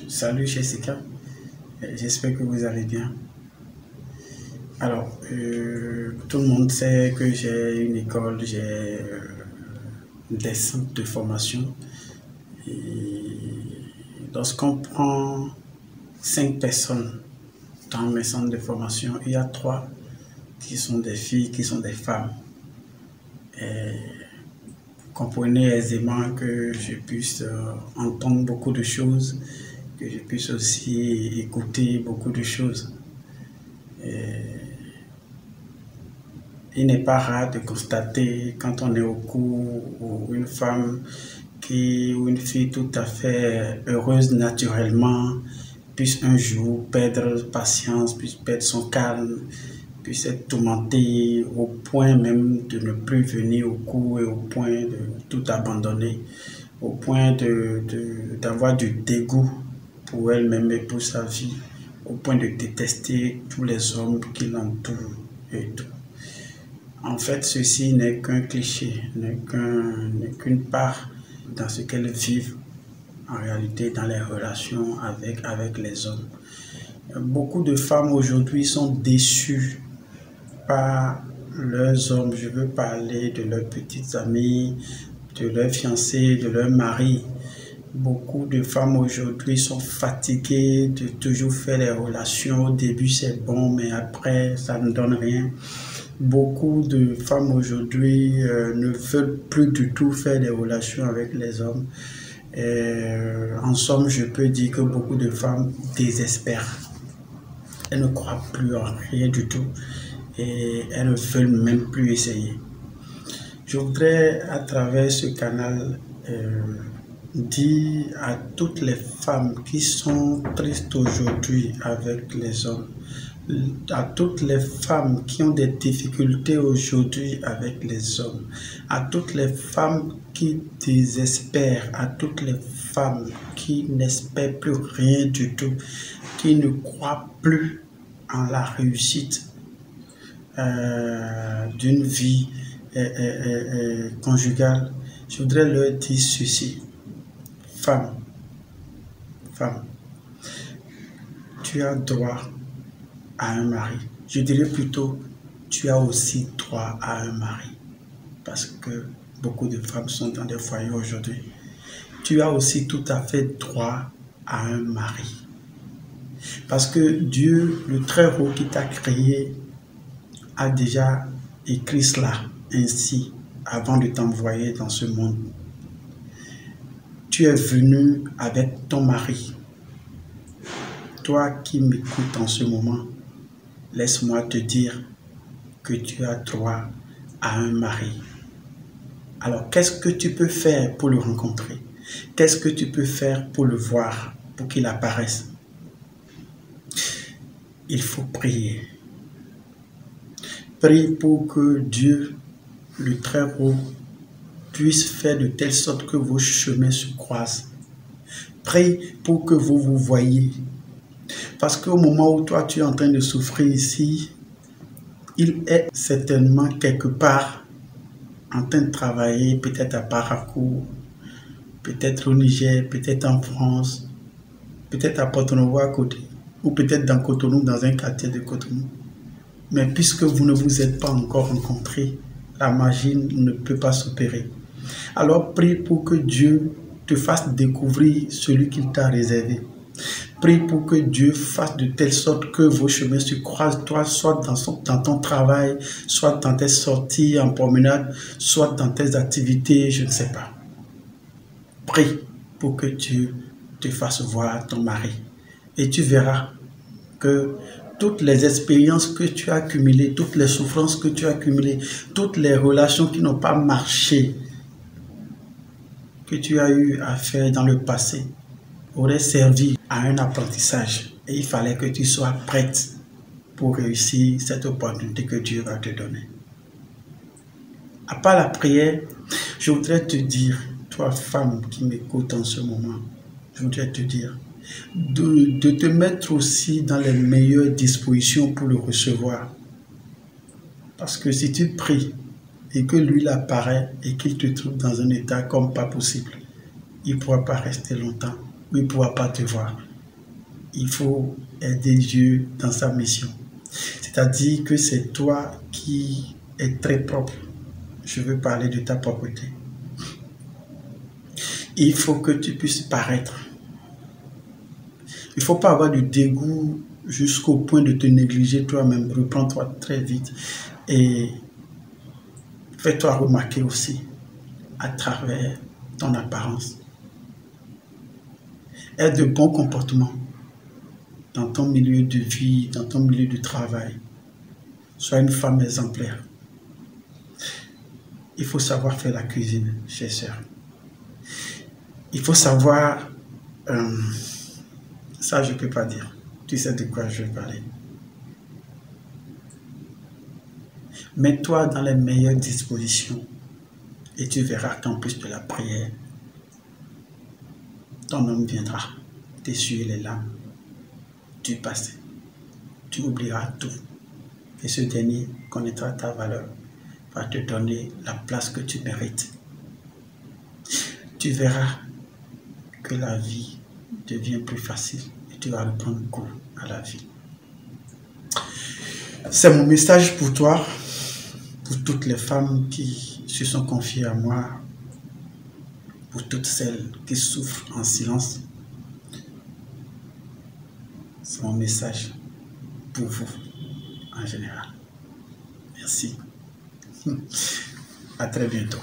Salut Jessica, j'espère que vous allez bien. Alors, tout le monde sait que j'ai une école, j'ai des centres de formation. Et lorsqu'on prend 5 personnes dans mes centres de formation, il y a 3 qui sont des filles, qui sont des femmes. Et vous comprenez aisément que je puisse entendre beaucoup de choses, que je puisse aussi écouter beaucoup de choses. Il n'est pas rare de constater quand on est au cours ou une femme ou une fille tout à fait heureuse naturellement puisse un jour perdre patience, puisse perdre son calme, puisse être tourmentée au point même de ne plus venir au cours et au point de tout abandonner, au point d'avoir du dégoût pour elle-même et pour sa vie, au point de détester tous les hommes qui l'entourent et tout. En fait, ceci n'est qu'un cliché, n'est qu'une part dans ce qu'elles vivent en réalité dans les relations avec les hommes. Beaucoup de femmes aujourd'hui sont déçues par leurs hommes. Je veux parler de leurs petites amies, de leurs fiancés, de leurs maris. Beaucoup de femmes aujourd'hui sont fatiguées de toujours faire les relations. Au début, c'est bon, mais après, ça ne donne rien. Beaucoup de femmes aujourd'hui ne veulent plus du tout faire des relations avec les hommes. En somme, je peux dire que beaucoup de femmes désespèrent. Elles ne croient plus en rien du tout et elles ne veulent même plus essayer. Je voudrais, à travers ce canal, dire à toutes les femmes qui sont tristes aujourd'hui avec les hommes, à toutes les femmes qui ont des difficultés aujourd'hui avec les hommes, à toutes les femmes qui désespèrent, à toutes les femmes qui n'espèrent plus rien du tout, qui ne croient plus en la réussite d'une vie conjugale, je voudrais leur dire ceci. Femme, tu as droit à un mari. Je dirais plutôt, tu as aussi droit à un mari. Parce que beaucoup de femmes sont dans des foyers aujourd'hui. Tu as aussi tout à fait droit à un mari. Parce que Dieu, le Très-Haut qui t'a créé, a déjà écrit cela ainsi avant de t'envoyer dans ce monde. Tu es venu avec ton mari. Toi qui m'écoutes en ce moment, laisse-moi te dire que tu as droit à un mari. Alors, qu'est-ce que tu peux faire pour le rencontrer? Qu'est-ce que tu peux faire pour le voir, pour qu'il apparaisse? Il faut prier. Prie pour que Dieu, le Très-Haut, puisse faire de telle sorte que vos chemins se croisent. Prie pour que vous vous voyiez. Parce qu'au moment où toi tu es en train de souffrir ici, il est certainement quelque part en train de travailler, peut-être à Parakou, peut-être au Niger, peut-être en France, peut-être à Porto-Novo à côté, ou peut-être dans Cotonou, dans un quartier de Cotonou. Mais puisque vous ne vous êtes pas encore rencontrés, la magie ne peut pas s'opérer. Alors prie pour que Dieu te fasse découvrir celui qu'il t'a réservé. Prie pour que Dieu fasse de telle sorte que vos chemins se croisent, toi, soit dans ton travail, soit dans tes sorties en promenade, soit dans tes activités, je ne sais pas. Prie pour que Dieu te fasse voir ton mari. Et tu verras que toutes les expériences que tu as accumulées, toutes les souffrances que tu as accumulées, toutes les relations qui n'ont pas marché, que tu as eu à faire dans le passé, auraient servi à un apprentissage. Et il fallait que tu sois prête pour réussir cette opportunité que Dieu va te donner. À part la prière, je voudrais te dire, toi femme qui m'écoute en ce moment, je voudrais te dire de te mettre aussi dans les meilleures dispositions pour le recevoir. Parce que si tu pries et que lui apparaît et qu'il te trouve dans un état comme pas possible, il ne pourra pas rester longtemps, il ne pourra pas te voir. il faut aider Dieu dans sa mission. C'est-à-dire que c'est toi qui es très propre. Je veux parler de ta propreté. Il faut que tu puisses paraître. Il ne faut pas avoir du dégoût jusqu'au point de te négliger toi-même. Reprends-toi très vite et fais-toi remarquer aussi à travers ton apparence. Aie de bons comportements dans ton milieu de vie, dans ton milieu de travail. Sois une femme exemplaire. Il faut savoir faire la cuisine, chers sœurs. Il faut savoir... ça, je ne peux pas dire. Tu sais de quoi je vais parler. Mets-toi dans les meilleures dispositions et tu verras qu'en plus de la prière, ton homme viendra t'essuyer les larmes du passé. Tu oublieras tout et ce dernier connaîtra ta valeur, va te donner la place que tu mérites. Tu verras que la vie devient plus facile et tu vas reprendre goût à la vie. C'est mon message pour toi, pour toutes les femmes qui se sont confiées à moi, pour toutes celles qui souffrent en silence. C'est mon message pour vous en général. Merci. À très bientôt.